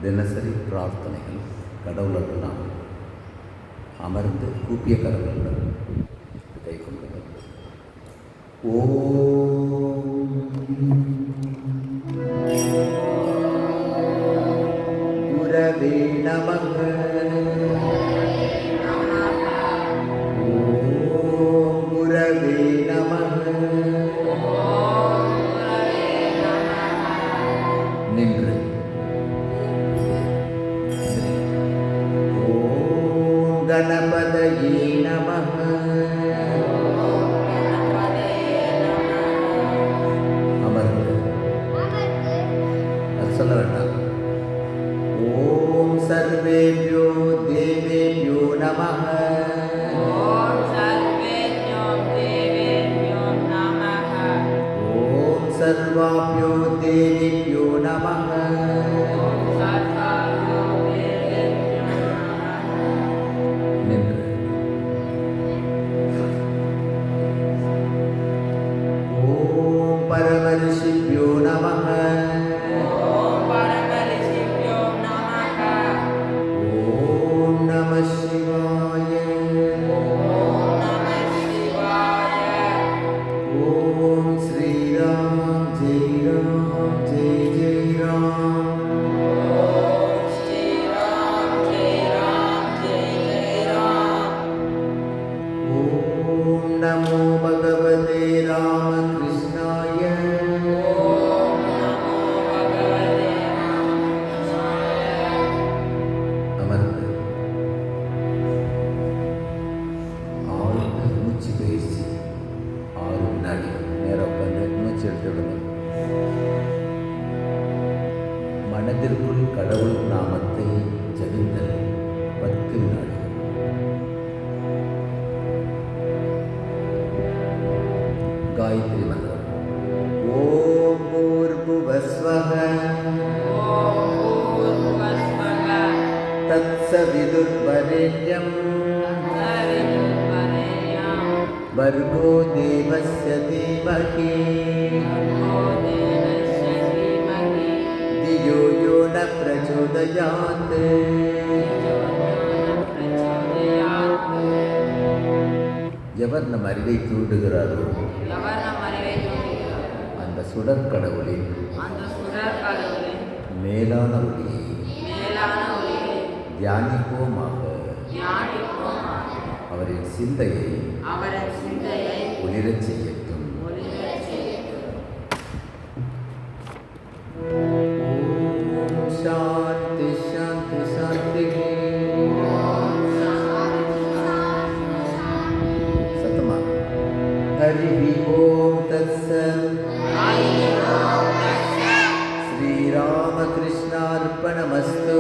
தினசரி பிரார்த்தனைகள் கடவுளெல்லாம் அமர்ந்து கூப்பிய கரங்களுடன் கை கொள்ளுங்கள். ஓம் குரவே நமக. ஓம் குரவே நமக. நின்று கணபதயே நமः. அமர்ந்து அது சொல்ல வேண்டாம். ஓம் சர்வேப்யோ தேவேப்யோ நமः. ஓம் சர்வாப்யோ தேவேப்யோ நமः. பரமரிஷிப்யோ நமः. ஓம் நம சிவாய. ஓம் ஸ்ரீராம் ஜெய் ராம் ஜெய் ஜெய் ராம். ஓம் நமோ பகவதே ராமகிருஷ்ணாய. அமர்ந்து ஆழ்ந்த மூச்சு பயிற்சி 6 வினாடி நேரம் உட்காந்து மூச்சு எடுத்து விடுங்க. மனதிற்குள் கடவுள் நாமத்தை ஜபித்தல் 10 வினாடி. காயத்ரி மந்திரம். ஓம் பூர்புவஸ்வஹ தத்சவிதுர்வரேண்யம் வர்கோ தேவஸ்ய தீமஹி தியோ யோ ந பிரச்சோதயாத். எவர் நம் அறிவை தூண்டுகிறாரோ அந்த சுடர் கடவுளின் மேலான ஒளியை தியானிப்போமாக. அவரின் சிந்தையை ஒளிரச் செய்யட்டும். சாந்தி சாந்தி சாந்தி. சத்தமா. ஹரி ஓம் தத்சத். ஸ்ரீராமகிருஷ்ணார்ப்பணமஸ்து.